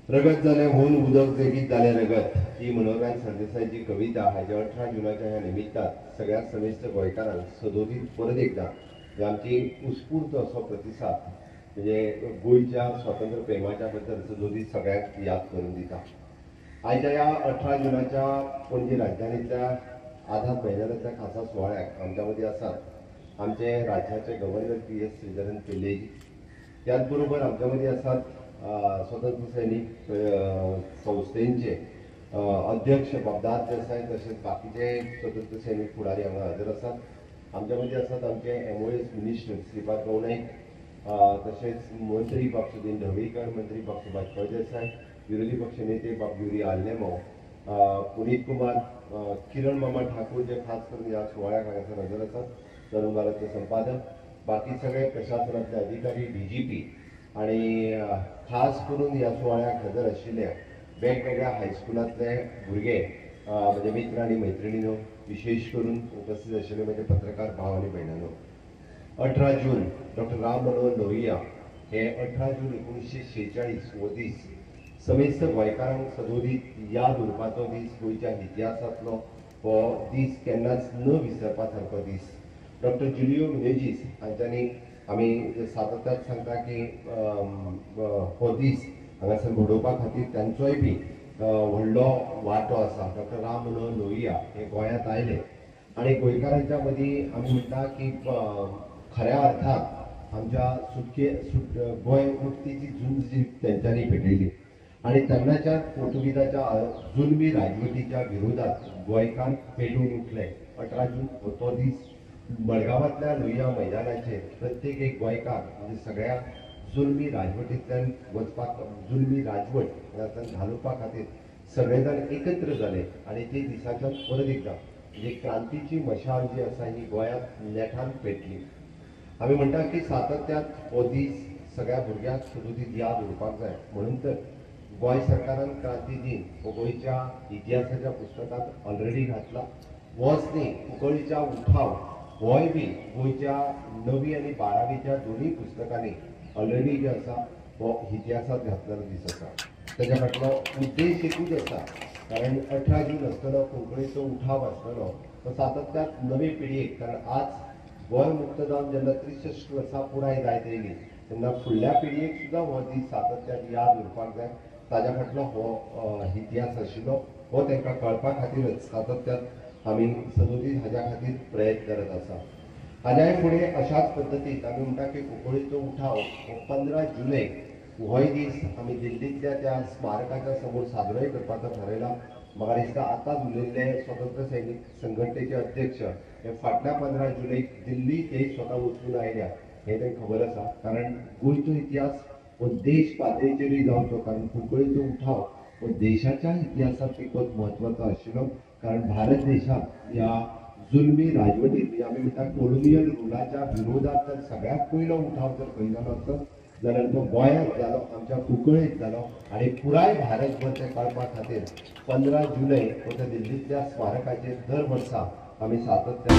रगत जाले होऊन उदक देगीत जाले रगत ही मनोहरराय सरदेसाईची कविता हाच्या 18 जुनाच्या ह्या निमित्तान सगळ्या समेस्त गोंयकारांक सदोदीत परत एकदा आमची उत्स्फूर्त असो प्रतिसाद म्हणजे गोंयच्या स्वातंत्र्य प्रेमाच्या बद्दल सदोदीत सगळ्यांक याद करून दिता। आयच्या ह्या 18 जुनाच्या पणजी राजधानीतल्या आझाद मैदानातल्या खासा सोहळ्याक आमच्या मदीं आसात आमचे राज्याचे गव्हर्नर PS श्रीधरन पिल्लेजी, त्याच बरोबर आमच्या मदीं आसात स्वतंत्र सैनिक संस्थेचे अध्यक्ष बाबदार देसाई तसेच बाकीचे स्वतंत्र सैनिक फुडारी हांगा हजर आसात। आमच्या मदीं आसात आमचे MOS मिनिस्टर श्रीपाद गौनाईक, तसेच मंत्री बाब सुदीन ढवळीकर, मंत्री बाब सुभाष फळदेसाई, विरोधी पक्ष नेते बाब युरी आल्नेमो, पुनीत कुमार, किरण मामा ठाकूर जे खास करून ह्या सोहळ्याक हांगासर हजर आसात, तरुण भारतचे संपादक, बाकी सगळे प्रशासनातले अधिकारी, DGP आणि खास करून ह्या सोहळ्याक हजर आशिल्ले वेगवेगळ्या हायस्कुलांतले भुरगे म्हणजे मित्र आणि मैत्रिणींनो, विशेष करून उपस्थित आशिल्ले म्हणजे पत्रकार भाव आणि भयणांनो। 18 जून डॉक्टर राम मनोहर लोहिया हे 18 जून 1946 हो दीस समेस्त गोंयकारांक सदोदीत याद उरपाचो दीस, गोंयच्या इतिहासांतलो हो दीस केन्नाच न विसरपा सारको दीस। डॉक्टर जुलियो मिनेझीस हांच्यांनी आमी सातत्यान सांगता की हो दीस हांगासर घडोवपा खातीर तांचोय बी व्हडलो वांटो आसा। डॉक्टर राम मनोहर लोहिया हे गोंयांत आयले आनी गोंयकारांच्या मदीं आमी म्हणटा की खऱ्या अर्थान आमच्या गोंय मुक्तीची झुंज जी तेंच्यांनी पेटयली आणि तेन्नाच्या पोर्तुगीजाच्या जुलमी राजवटीच्या विरोधात गोंयकार पेटून उठले। 18 जून हो तो दीस मडगांवांतल्या लोहिया मैदानाचेर प्रत्येक एक गोंयकार म्हणजे सगळ्या जुलमी राजवटींतल्यान वचपाक, जुलमी राजवट हांगासर घालोवपा खातीर सगळे जाण एकत्र जाले आणि ते दिसाच्यान परत एकदा म्हणजे क्रांतीची मशाल जी आसा ही गोंयांत नेटान पेटली। आमी म्हणटा की सातत्यान हो दीस सगळ्या भुरग्यांक सदोदीत याद उरपाक जाय, म्हणून तर गोंय सरकारान क्रांती दिन हो गोंयच्या इतिहासाच्या पुस्तकांत ऑलरेडी घातला। होच न्ही, कुंकळीच्या उठाव होय बी गोंयच्या 9वी आनी 12वीच्या दोनूय पुस्तकांनी ऑलरेडी जे आसा हो इतिहासात घातलेलो दीस आसा। ताच्या फाटलो उद्देश एकूच आसा, कारण 18 जून आसतलो कुंकळीचो उठाव आसतलो तो सातत्यान नवे पिळगेक, कारण आज गोंय मुक्त जावन जेन्ना 63 वर्सां पुराय जायत येयली तेन्ना फुडल्या पिळगेक सुद्दां हो दीस सातत्यान याद उरपाक जाय। ताच्या फाटलो हो इतिहास आशिल्लो, हो तांकां कळपा खातीरच सातत्यान आमी सदोदीत हाज्या खातीर प्रयत्न करत आसा। हाज्याय फुडें अशाच पद्दतीन आमी म्हणटा की कुंकळीचो उठाव हो 15 जुलय होय दीस आमी दिल्लींतल्या त्या स्मारकाच्या समोर साजरोय करपाचो थारायला। म्हाका दिसता आतांच उलयल्ले स्वतंत्र सैनीक संघटनेचे अध्यक्ष हे फाटल्या 15 जुलैक दिल्ली ते स्वता वचून आयल्या हे तांकां खबर आसा, कारण गोंयचो इतिहास हो देश पातळीचेरूय जावचो, कारण कुंकळीचो उठाव हो देशाच्या इतिहासात तितकोच म्हत्वाचो आशिल्लो, कारण भारत देशात ह्या जुलमी राजवटीत म्हणजे आमी म्हणटा कोलोनियल रुलाच्या विरोधात जर सगळ्यात पयलो उठाव जर खंय जालो आसत जाल्यार तो गोंयांत जालो, आमच्या कुंकळीत जालो आणि पुराय भारतभर ते कळपा खातीर 15 जुलय हो त्या दिल्लींतल्या स्मारकाचेर दर वर्सा आमी सातत्यान